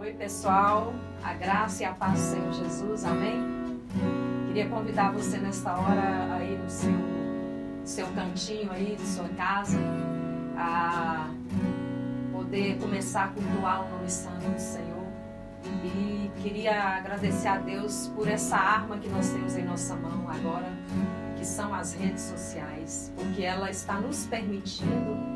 Oi pessoal, a graça e a paz do Senhor Jesus, amém? Queria convidar você nesta hora aí no seu cantinho aí, de sua casa, a poder começar a cultuar o nome santo do Senhor. E queria agradecer a Deus por essa arma que nós temos em nossa mão agora, que são as redes sociais, porque ela está nos permitindo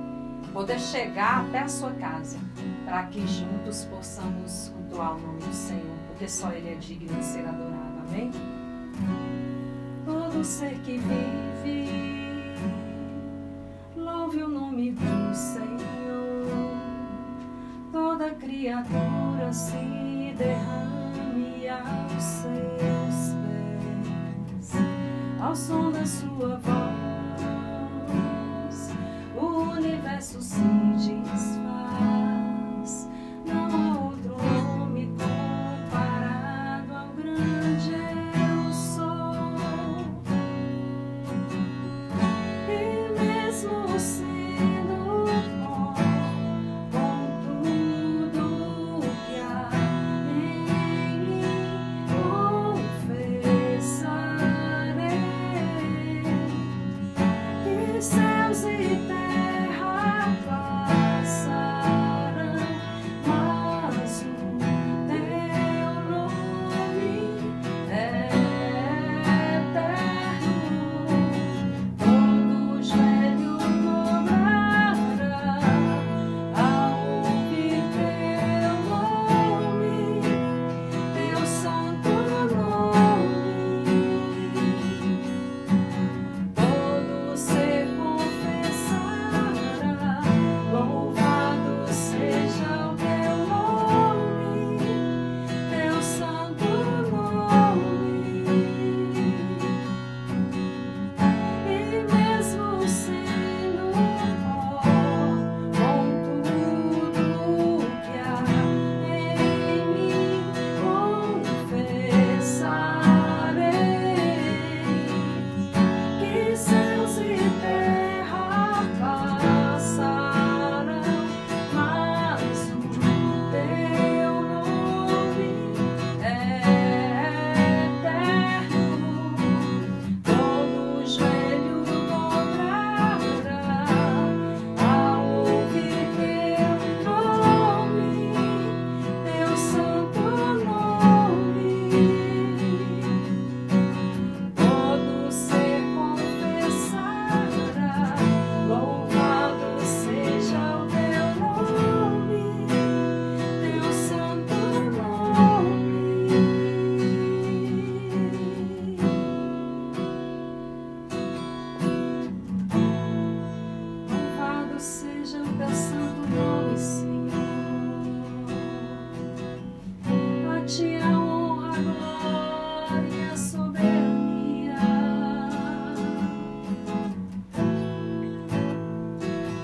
poder chegar até a sua casa, para que juntos possamos cultuar o nome do Senhor, porque só Ele é digno de ser adorado, amém? Todo ser que vive, louve o nome do Senhor, toda criatura se derrame aos seus pés, ao som da sua voz. O universo se desfaz, não há outro nome comparado ao grande eu sou. E mesmo sendo bom com tudo que há em mim, confessarei que céus e terra passarão, mas o teu nome é eterno. Todo joelho dobrará ao ouvir teu nome, teu santo nome. Todo ser confessará, louvado seja o teu nome, teu santo nome. E mesmo sendo pó, com tudo que há em mim, confessarei que céus e terra passarão, mas o teu nome é eterno. Todo joelho dobrará ao ouvir teu nome, teu santo nome. Todo ser confessará, louvado seja o teu nome, teu santo nome. Louvado seja o teu santo nome, Senhor. A ti a honra, a glória e a soberania.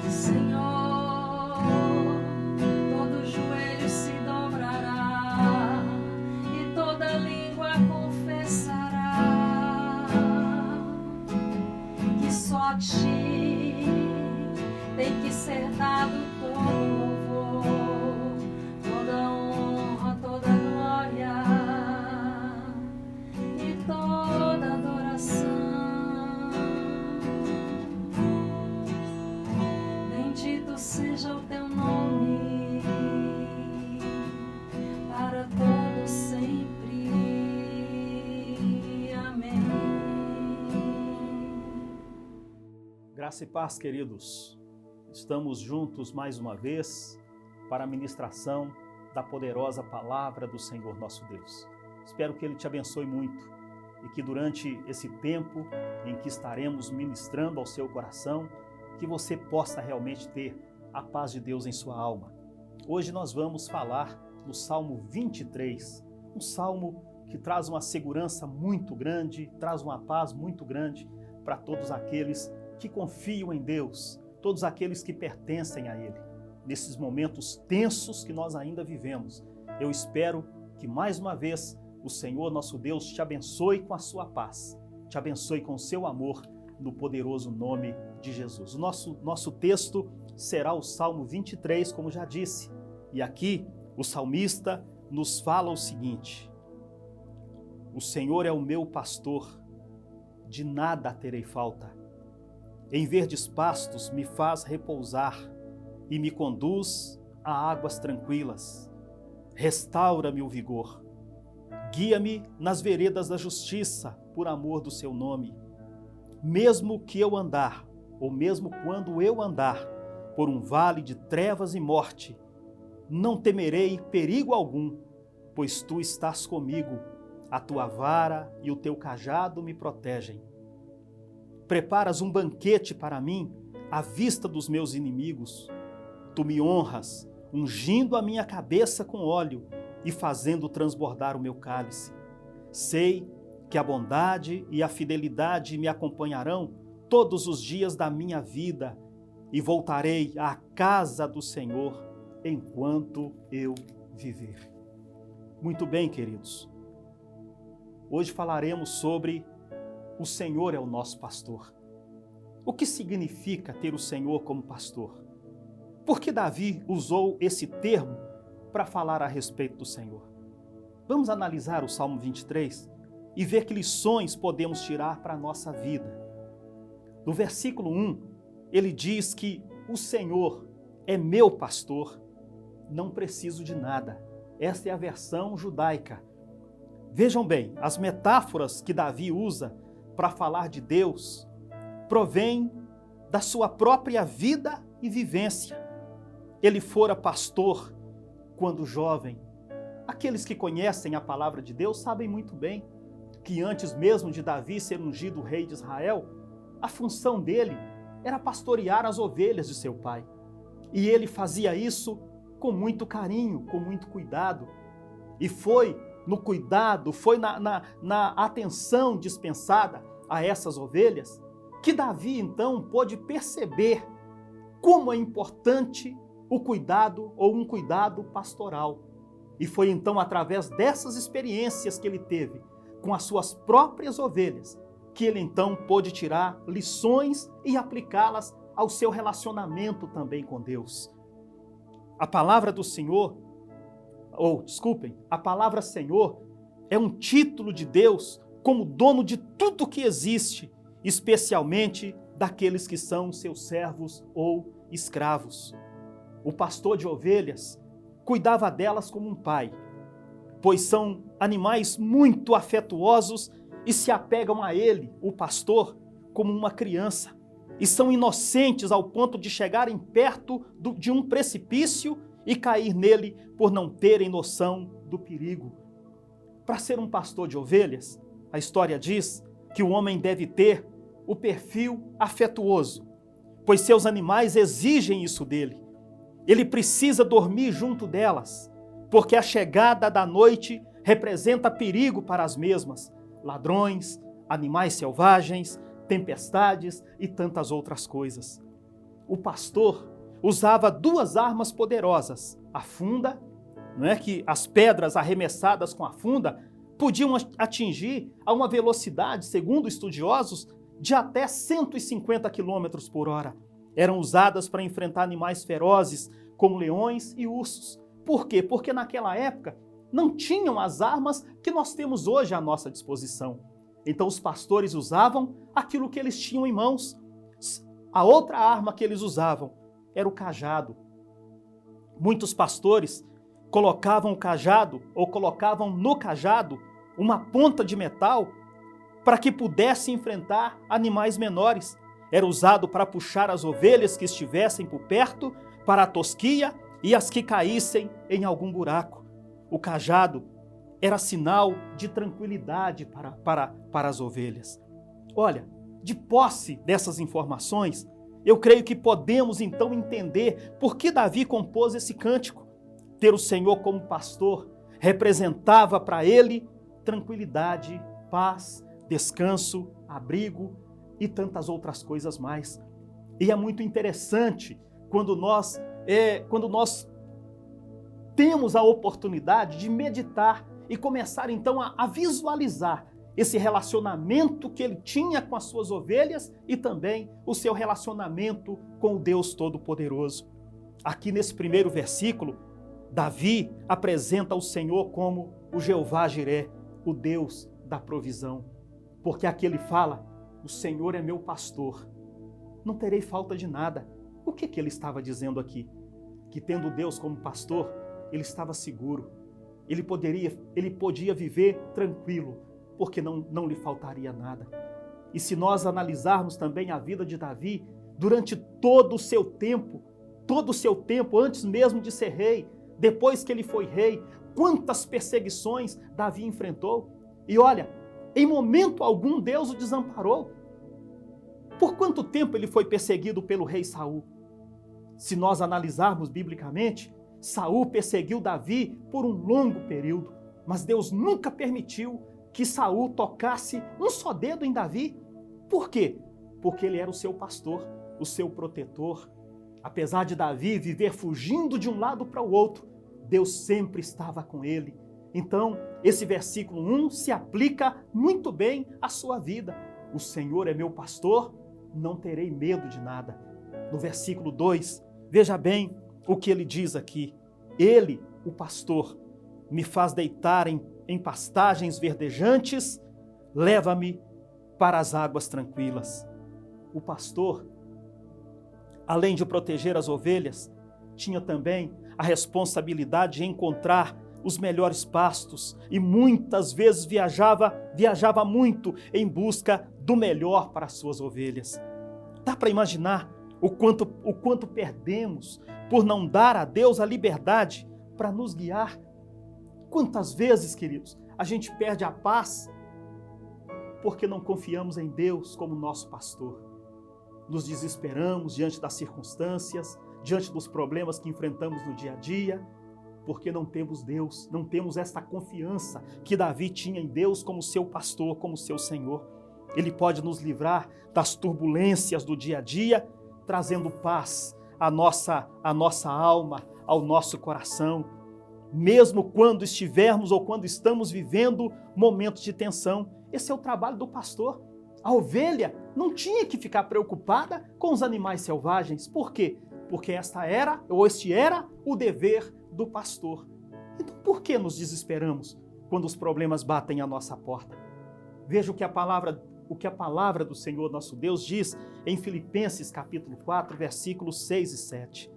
Senhor, todo joelho se dobrará e toda língua confessará que só a ti tem que ser dado todo louvor, toda honra, toda glória e toda adoração. Bendito seja o teu nome para todos sempre. Amém. Graça e paz, queridos. Estamos juntos mais uma vez para a ministração da poderosa palavra do Senhor nosso Deus. Espero que Ele te abençoe muito e que durante esse tempo em que estaremos ministrando ao seu coração, que você possa realmente ter a paz de Deus em sua alma. Hoje nós vamos falar do Salmo 23, um salmo que traz uma segurança muito grande, traz uma paz muito grande para todos aqueles que confiam em Deus, todos aqueles que pertencem a Ele. Nesses momentos tensos que nós ainda vivemos, eu espero que mais uma vez o Senhor nosso Deus te abençoe com a sua paz, te abençoe com o seu amor, no poderoso nome de Jesus. O nosso texto será o Salmo 23, como já disse. E aqui o salmista nos fala o seguinte: o Senhor é o meu pastor, de nada terei falta. Em verdes pastos me faz repousar e me conduz a águas tranquilas. Restaura-me o vigor. Guia-me nas veredas da justiça, por amor do seu nome. Mesmo que eu andar, ou mesmo quando eu andar, por um vale de trevas e morte, não temerei perigo algum, pois tu estás comigo, a tua vara e o teu cajado me protegem. Preparas um banquete para mim, à vista dos meus inimigos. Tu me honras, ungindo a minha cabeça com óleo e fazendo transbordar o meu cálice. Sei que a bondade e a fidelidade me acompanharão todos os dias da minha vida e voltarei à casa do Senhor enquanto eu viver. Muito bem, queridos. Hoje falaremos sobre o Senhor é o nosso pastor. O que significa ter o Senhor como pastor? Por que Davi usou esse termo para falar a respeito do Senhor? Vamos analisar o Salmo 23 e ver que lições podemos tirar para a nossa vida. No versículo 1, ele diz que o Senhor é meu pastor, não preciso de nada. Esta é a versão judaica. Vejam bem, as metáforas que Davi usa para falar de Deus provêm da sua própria vida e vivência. Ele fora pastor quando jovem. Aqueles que conhecem a palavra de Deus sabem muito bem que antes mesmo de Davi ser ungido rei de Israel, a função dele era pastorear as ovelhas de seu pai. E ele fazia isso com muito carinho, com muito cuidado. E foi no cuidado, foi na atenção dispensada a essas ovelhas que Davi então pôde perceber como é importante o cuidado ou um cuidado pastoral. E foi então através dessas experiências que ele teve com as suas próprias ovelhas que ele então pôde tirar lições e aplicá-las ao seu relacionamento também com Deus. A palavra do Senhor, a palavra Senhor é um título de Deus como dono de tudo que existe, especialmente daqueles que são seus servos ou escravos. O pastor de ovelhas cuidava delas como um pai, pois são animais muito afetuosos e se apegam a ele, o pastor, como uma criança, e são inocentes ao ponto de chegarem perto de um precipício e cair nele por não terem noção do perigo. Para ser um pastor de ovelhas, a história diz que o homem deve ter o perfil afetuoso, pois seus animais exigem isso dele. Ele precisa dormir junto delas, porque a chegada da noite representa perigo para as mesmas, ladrões, animais selvagens, tempestades e tantas outras coisas. O pastor usava duas armas poderosas, a funda, não é que as pedras arremessadas com a funda podiam atingir a uma velocidade, segundo estudiosos, de até 150 km por hora. Eram usadas para enfrentar animais ferozes, como leões e ursos. Por quê? Porque naquela época não tinham as armas que nós temos hoje à nossa disposição. Então os pastores usavam aquilo que eles tinham em mãos. A outra arma que eles usavam era o cajado. Muitos pastores colocavam o cajado ou colocavam no cajado uma ponta de metal para que pudesse enfrentar animais menores. Era usado para puxar as ovelhas que estivessem por perto para a tosquia e as que caíssem em algum buraco. O cajado era sinal de tranquilidade para as ovelhas. Olha, de posse dessas informações, eu creio que podemos então entender por que Davi compôs esse cântico. Ter o Senhor como pastor representava para ele tranquilidade, paz, descanso, abrigo e tantas outras coisas mais. E é muito interessante quando nós temos a oportunidade de meditar e começar então a visualizar esse relacionamento que ele tinha com as suas ovelhas e também o seu relacionamento com o Deus Todo-Poderoso. Aqui nesse primeiro versículo, Davi apresenta o Senhor como o Jeová Jiré, o Deus da provisão. Porque aqui ele fala, o Senhor é meu pastor, não terei falta de nada. O que ele estava dizendo aqui? Que tendo Deus como pastor, ele estava seguro. Ele podia viver tranquilo, porque não lhe faltaria nada. E se nós analisarmos também a vida de Davi, durante todo o seu tempo, antes mesmo de ser rei, depois que ele foi rei, quantas perseguições Davi enfrentou. E olha, em momento algum Deus o desamparou. Por quanto tempo ele foi perseguido pelo rei Saul? Se nós analisarmos biblicamente, Saul perseguiu Davi por um longo período, mas Deus nunca permitiu que Saul tocasse um só dedo em Davi. Por quê? Porque ele era o seu pastor, o seu protetor. Apesar de Davi viver fugindo de um lado para o outro, Deus sempre estava com ele. Então, esse versículo 1 se aplica muito bem à sua vida. O Senhor é meu pastor, não terei medo de nada. No versículo 2, veja bem o que ele diz aqui. Ele, o pastor, me faz deitar em pastagens verdejantes, leva-me para as águas tranquilas. O pastor, além de proteger as ovelhas, tinha também a responsabilidade de encontrar os melhores pastos e muitas vezes viajava muito em busca do melhor para as suas ovelhas. Dá para imaginar o quanto perdemos por não dar a Deus a liberdade para nos guiar? Quantas vezes, queridos, a gente perde a paz porque não confiamos em Deus como nosso pastor. Nos desesperamos diante das circunstâncias, diante dos problemas que enfrentamos no dia a dia, porque não temos Deus, não temos esta confiança que Davi tinha em Deus como seu pastor, como seu Senhor. Ele pode nos livrar das turbulências do dia a dia, trazendo paz à nossa alma, ao nosso coração, mesmo quando estivermos ou quando estamos vivendo momentos de tensão. Esse é o trabalho do pastor. A ovelha não tinha que ficar preocupada com os animais selvagens. Por quê? Porque este era o dever do pastor. Então, por que nos desesperamos quando os problemas batem à nossa porta? Veja o que a palavra do Senhor nosso Deus diz em Filipenses capítulo 4, versículos 6 e 7.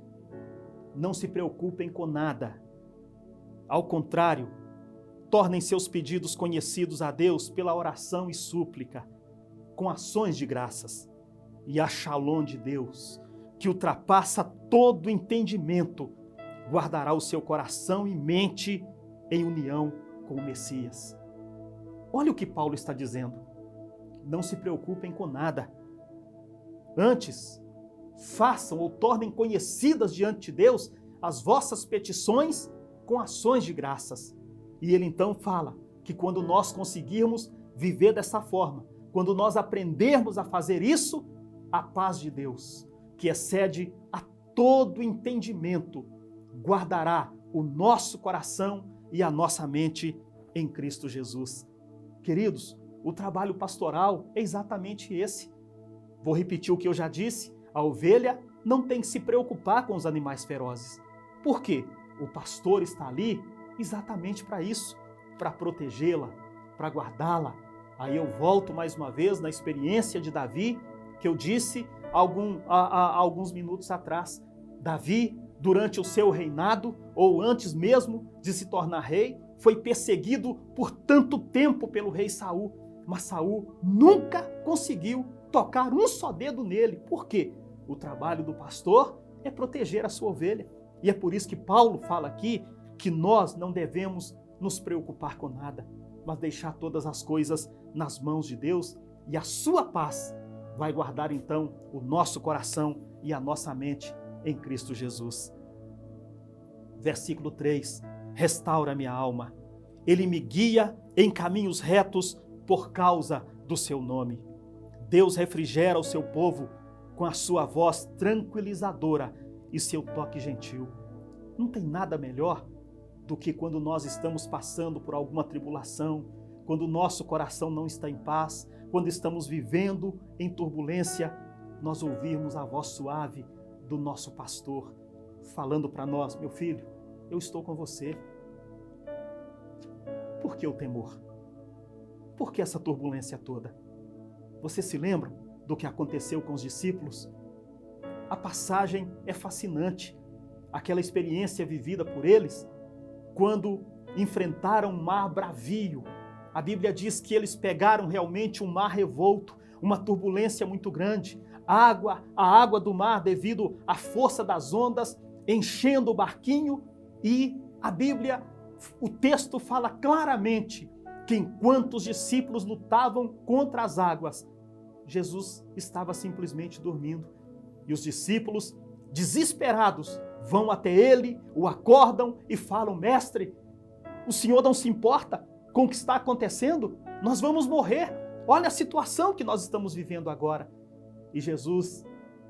Não se preocupem com nada. Ao contrário, tornem seus pedidos conhecidos a Deus pela oração e súplica, com ações de graças. E a Shalom de Deus, que ultrapassa todo entendimento, guardará o seu coração e mente em união com o Messias. Olha o que Paulo está dizendo. Não se preocupem com nada. Antes, façam ou tornem conhecidas diante de Deus as vossas petições com ações de graças. E ele então fala que quando nós conseguirmos viver dessa forma, quando nós aprendermos a fazer isso, a paz de Deus, que excede a todo entendimento, guardará o nosso coração e a nossa mente em Cristo Jesus. Queridos, o trabalho pastoral é exatamente esse. Vou repetir o que eu já disse: a ovelha não tem que se preocupar com os animais ferozes. Por quê? O pastor está ali exatamente para isso, para protegê-la, para guardá-la. Aí eu volto mais uma vez na experiência de Davi, que eu disse há alguns minutos atrás. Davi, durante o seu reinado, ou antes mesmo de se tornar rei, foi perseguido por tanto tempo pelo rei Saul, mas Saul nunca conseguiu tocar um só dedo nele. Por quê? O trabalho do pastor é proteger a sua ovelha. E é por isso que Paulo fala aqui que nós não devemos nos preocupar com nada, mas deixar todas as coisas nas mãos de Deus, e a sua paz vai guardar então o nosso coração e a nossa mente em Cristo Jesus. Versículo 3, restaura minha alma. Ele me guia em caminhos retos por causa do seu nome. Deus refrigera o seu povo com a sua voz tranquilizadora e seu toque gentil. Não tem nada melhor do que quando nós estamos passando por alguma tribulação, quando o nosso coração não está em paz, quando estamos vivendo em turbulência, nós ouvirmos a voz suave do nosso pastor, falando para nós: meu filho, eu estou com você. Por que o temor? Por que essa turbulência toda? Você se lembra do que aconteceu com os discípulos? A passagem é fascinante. Aquela experiência vivida por eles, quando enfrentaram um mar bravio. A Bíblia diz que eles pegaram realmente um mar revolto, uma turbulência muito grande. A água do mar, devido à força das ondas, enchendo o barquinho, e a Bíblia, o texto fala claramente que enquanto os discípulos lutavam contra as águas, Jesus estava simplesmente dormindo. E os discípulos, desesperados, vão até ele, o acordam e falam: mestre, o senhor não se importa com o que está acontecendo? Nós vamos morrer. Olha a situação que nós estamos vivendo agora. E Jesus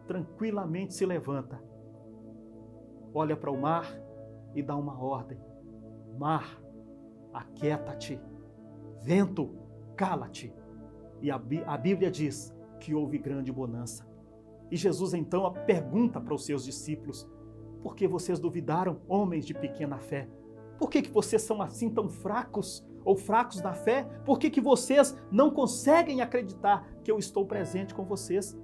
tranquilamente se levanta, olha para o mar e dá uma ordem: mar, aquieta-te, vento, cala-te. E a Bíblia diz que houve grande bonança. E Jesus então pergunta para os seus discípulos: por que vocês duvidaram, homens de pequena fé? Por que vocês são assim tão fracos ou fracos na fé? Por que vocês não conseguem acreditar que eu estou presente com vocês?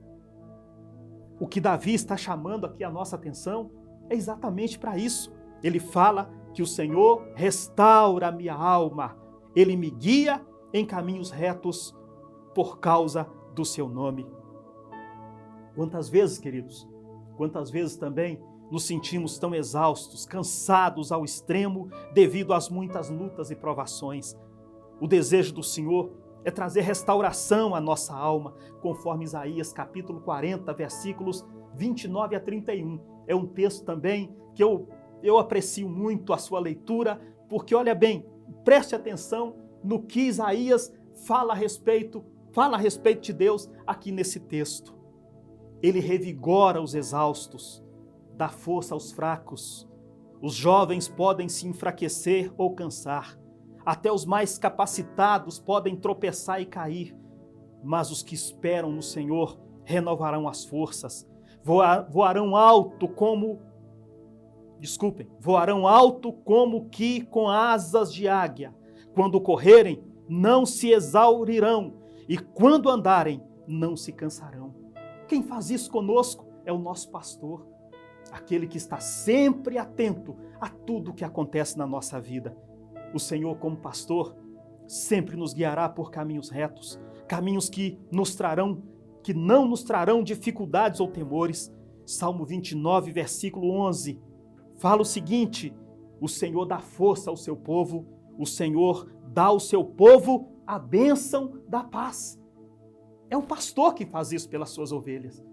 O que Davi está chamando aqui a nossa atenção é exatamente para isso. Ele fala que o Senhor restaura a minha alma, Ele me guia em caminhos retos por causa do seu nome. Quantas vezes, queridos, quantas vezes também nos sentimos tão exaustos, cansados ao extremo devido às muitas lutas e provações. O desejo do Senhor é trazer restauração à nossa alma, conforme Isaías capítulo 40, versículos 29 a 31. É um texto também que eu aprecio muito a sua leitura, porque olha bem, preste atenção no que Isaías fala a respeito de Deus aqui nesse texto. Ele revigora os exaustos, dá força aos fracos. Os jovens podem se enfraquecer ou cansar. Até os mais capacitados podem tropeçar e cair. Mas os que esperam no Senhor renovarão as forças. Voarão alto como que com asas de águia. Quando correrem, não se exaurirão. E quando andarem, não se cansarão. Quem faz isso conosco é o nosso pastor, aquele que está sempre atento a tudo o que acontece na nossa vida. O Senhor, como pastor, sempre nos guiará por caminhos retos, caminhos que não nos trarão dificuldades ou temores. Salmo 29, versículo 11, fala o seguinte: o Senhor dá força ao seu povo, o Senhor dá ao seu povo a bênção da paz. É o pastor que faz isso pelas suas ovelhas.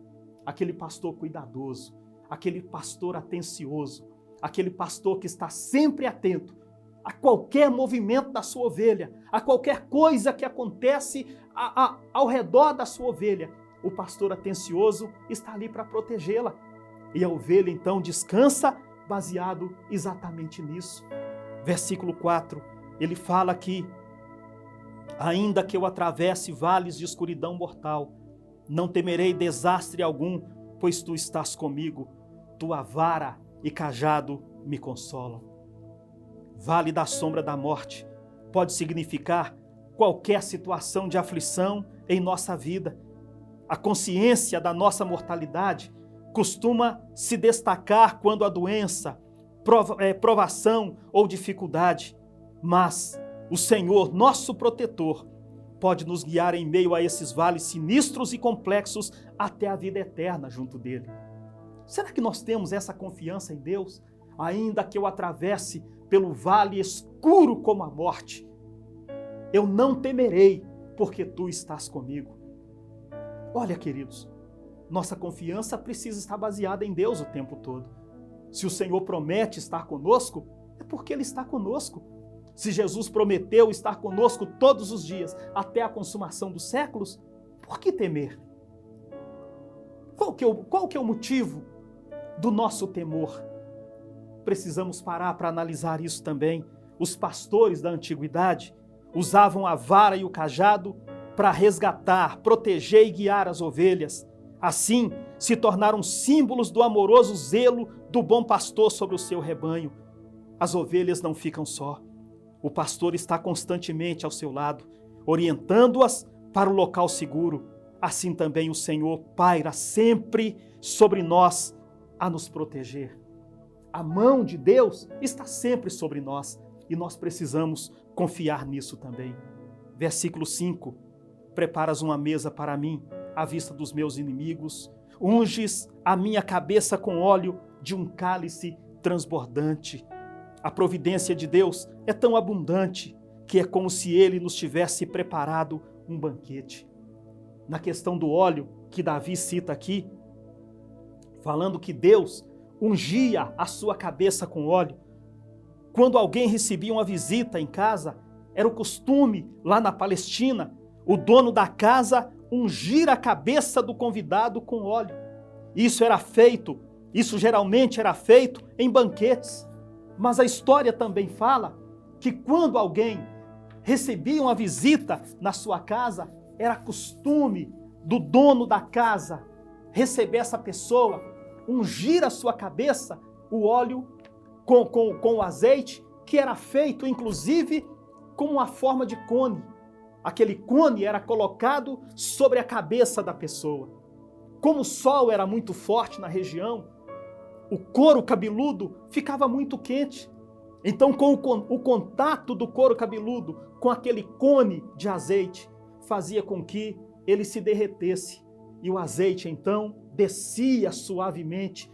Aquele pastor cuidadoso, aquele pastor atencioso, aquele pastor que está sempre atento a qualquer movimento da sua ovelha, a qualquer coisa que acontece ao redor da sua ovelha. O pastor atencioso está ali para protegê-la. E a ovelha então descansa baseado exatamente nisso. Versículo 4, ele fala que ainda que eu atravesse vales de escuridão mortal, não temerei desastre algum, pois tu estás comigo, tua vara e cajado me consolam. Vale da sombra da morte pode significar qualquer situação de aflição em nossa vida. A consciência da nossa mortalidade costuma se destacar quando a doença, provação ou dificuldade, mas o Senhor, nosso protetor, pode nos guiar em meio a esses vales sinistros e complexos até a vida eterna junto dele. Será que nós temos essa confiança em Deus? Ainda que eu atravesse pelo vale escuro como a morte, eu não temerei, porque tu estás comigo. Olha, queridos, nossa confiança precisa estar baseada em Deus o tempo todo. Se o Senhor promete estar conosco, é porque Ele está conosco. Se Jesus prometeu estar conosco todos os dias, até a consumação dos séculos, por que temer? Qual que é o motivo do nosso temor? Precisamos parar para analisar isso também. Os pastores da antiguidade usavam a vara e o cajado para resgatar, proteger e guiar as ovelhas. Assim, se tornaram símbolos do amoroso zelo do bom pastor sobre o seu rebanho. as ovelhas não ficam só. O pastor está constantemente ao seu lado, orientando-as para o local seguro. Assim também o Senhor paira sempre sobre nós a nos proteger. A mão de Deus está sempre sobre nós e nós precisamos confiar nisso também. Versículo 5. Preparas uma mesa para mim à vista dos meus inimigos, unges a minha cabeça com óleo de um cálice transbordante. A providência de Deus é tão abundante que é como se Ele nos tivesse preparado um banquete. Na questão do óleo que Davi cita aqui, falando que Deus ungia a sua cabeça com óleo. Quando alguém recebia uma visita em casa, era o costume lá na Palestina, o dono da casa ungir a cabeça do convidado com óleo. Isso geralmente era feito em banquetes. Mas a história também fala que quando alguém recebia uma visita na sua casa, era costume do dono da casa receber essa pessoa, ungir a sua cabeça, o óleo com o azeite, que era feito inclusive com uma forma de cone. Aquele cone era colocado sobre a cabeça da pessoa. Como o sol era muito forte na região, o couro cabeludo ficava muito quente. Então, com o contato do couro cabeludo com aquele cone de azeite, fazia com que ele se derretesse. E o azeite, então, descia suavemente,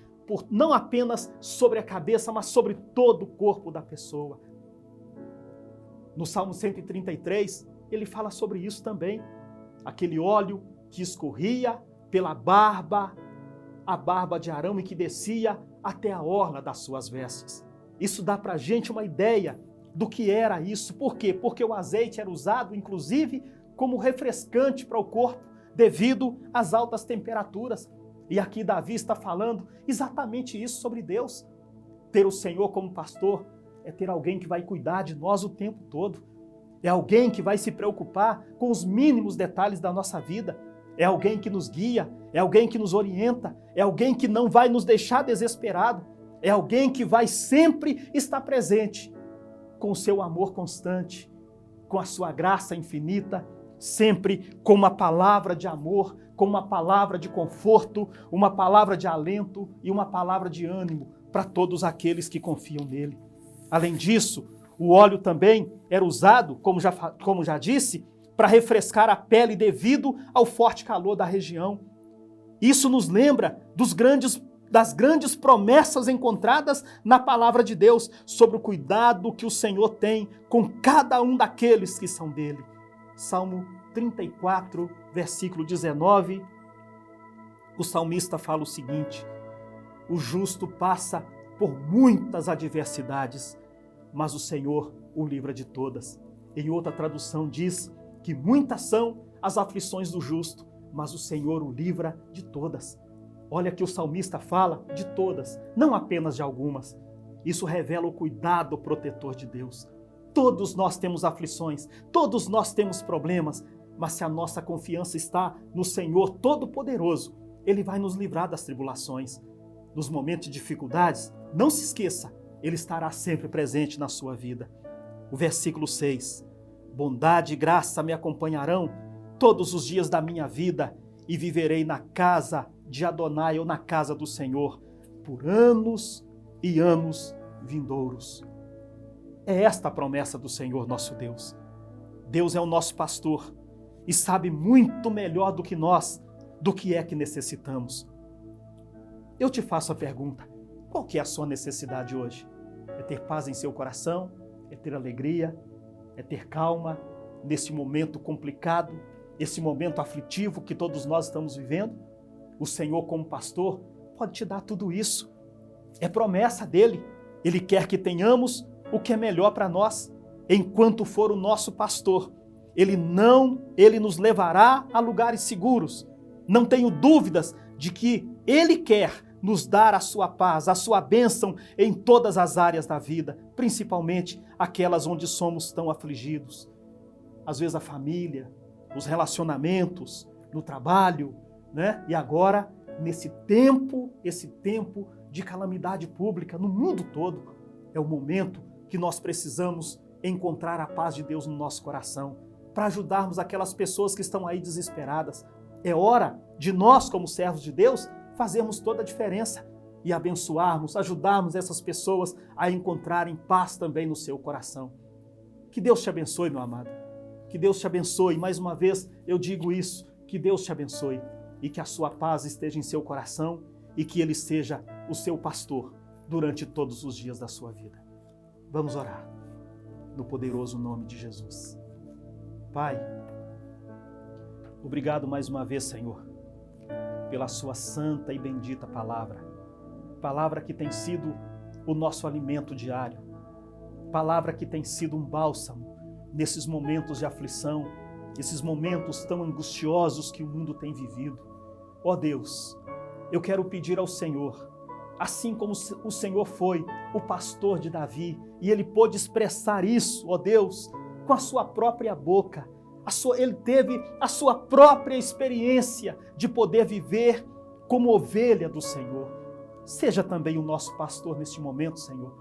não apenas sobre a cabeça, mas sobre todo o corpo da pessoa. No Salmo 133, ele fala sobre isso também. Aquele óleo que escorria pela barba, a barba de Arão, e que descia até a orla das suas vestes. Isso dá para a gente uma ideia do que era isso. Por quê? Porque o azeite era usado, inclusive, como refrescante para o corpo, devido às altas temperaturas. E aqui Davi está falando exatamente isso sobre Deus. Ter o Senhor como pastor é ter alguém que vai cuidar de nós o tempo todo. É alguém que vai se preocupar com os mínimos detalhes da nossa vida. É alguém que nos guia, é alguém que nos orienta, é alguém que não vai nos deixar desesperado, é alguém que vai sempre estar presente com o seu amor constante, com a sua graça infinita, sempre com uma palavra de amor, com uma palavra de conforto, uma palavra de alento e uma palavra de ânimo para todos aqueles que confiam nele. Além disso, o óleo também era usado, como já disse, para refrescar a pele devido ao forte calor da região. Isso nos lembra das grandes promessas encontradas na palavra de Deus sobre o cuidado que o Senhor tem com cada um daqueles que são dele. Salmo 34, versículo 19, o salmista fala o seguinte: o justo passa por muitas adversidades, mas o Senhor o livra de todas. Em outra tradução diz que muitas são as aflições do justo, mas o Senhor o livra de todas. Olha que o salmista fala de todas, não apenas de algumas. Isso revela o cuidado protetor de Deus. Todos nós temos aflições, todos nós temos problemas, mas se a nossa confiança está no Senhor Todo-Poderoso, Ele vai nos livrar das tribulações. Nos momentos de dificuldades, não se esqueça, Ele estará sempre presente na sua vida. O versículo 6. Bondade e graça me acompanharão todos os dias da minha vida e viverei na casa de Adonai, ou na casa do Senhor, por anos e anos vindouros. É esta a promessa do Senhor nosso Deus. Deus é o nosso pastor e sabe muito melhor do que nós do que é que necessitamos. Eu te faço a pergunta: qual que é a sua necessidade hoje? É ter paz em seu coração? É ter alegria? É ter calma nesse momento complicado, esse momento aflitivo que todos nós estamos vivendo? O Senhor, como pastor, pode te dar tudo isso. É promessa dele. Ele quer que tenhamos o que é melhor para nós. Enquanto for o nosso pastor, ele nos levará a lugares seguros. Não tenho dúvidas de que ele quer nos dar a sua paz, a sua bênção em todas as áreas da vida, principalmente aquelas onde somos tão afligidos. Às vezes a família, os relacionamentos, no trabalho, né? E agora, esse tempo de calamidade pública no mundo todo, É o momento que nós precisamos encontrar a paz de Deus no nosso coração, para ajudarmos aquelas pessoas que estão aí desesperadas. É hora de nós, como servos de Deus, fazermos toda a diferença e abençoarmos, ajudarmos essas pessoas a encontrarem paz também no seu coração. Que Deus te abençoe, meu amado. Que Deus te abençoe. Mais uma vez eu digo isso, que Deus te abençoe e que a sua paz esteja em seu coração e que Ele seja o seu pastor durante todos os dias da sua vida. Vamos orar no poderoso nome de Jesus. Pai, obrigado mais uma vez, Senhor, pela sua santa e bendita palavra. Palavra que tem sido o nosso alimento diário. Palavra que tem sido um bálsamo nesses momentos de aflição, esses momentos tão angustiosos que o mundo tem vivido. Ó Deus, eu quero pedir ao Senhor, assim como o Senhor foi o pastor de Davi, e ele pôde expressar isso, ó Deus, com a sua própria boca. Ele teve a sua própria experiência de poder viver como ovelha do Senhor. Seja também o nosso pastor neste momento, Senhor.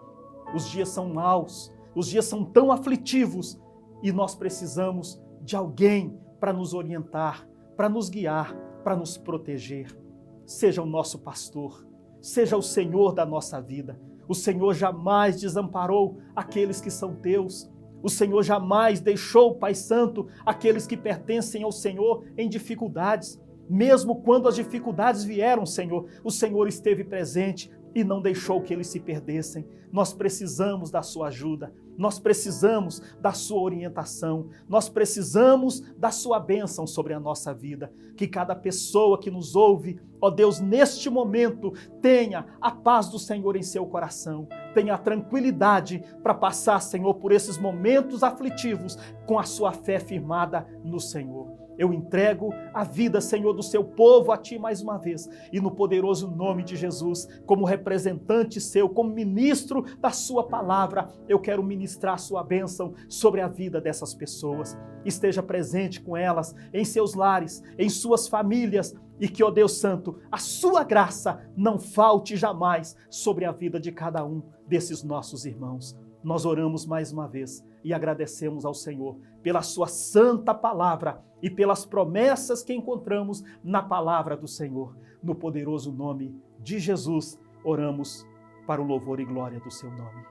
Os dias são maus, os dias são tão aflitivos e nós precisamos de alguém para nos orientar, para nos guiar, para nos proteger. Seja o nosso pastor, seja o Senhor da nossa vida. O Senhor jamais desamparou aqueles que são teus. O Senhor jamais deixou, Pai Santo, aqueles que pertencem ao Senhor em dificuldades. Mesmo quando as dificuldades vieram, Senhor, o Senhor esteve presente e não deixou que eles se perdessem. Nós precisamos da sua ajuda, nós precisamos da sua orientação, nós precisamos da sua bênção sobre a nossa vida. Que cada pessoa que nos ouve, ó Deus, neste momento, tenha a paz do Senhor em seu coração, tenha a tranquilidade para passar, Senhor, por esses momentos aflitivos com a sua fé firmada no Senhor. Eu entrego a vida, Senhor, do seu povo a Ti mais uma vez. E no poderoso nome de Jesus, como representante seu, como ministro da sua palavra, eu quero ministrar a sua bênção sobre a vida dessas pessoas. Esteja presente com elas, em seus lares, em suas famílias, e que, ó Deus Santo, a sua graça não falte jamais sobre a vida de cada um desses nossos irmãos. Nós oramos mais uma vez e agradecemos ao Senhor pela sua santa palavra e pelas promessas que encontramos na palavra do Senhor. No poderoso nome de Jesus, oramos para o louvor e glória do seu nome.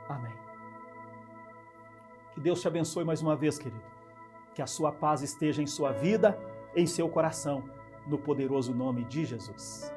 Amém. Que Deus te abençoe mais uma vez, querido. Que a sua paz esteja em sua vida, em seu coração, no poderoso nome de Jesus.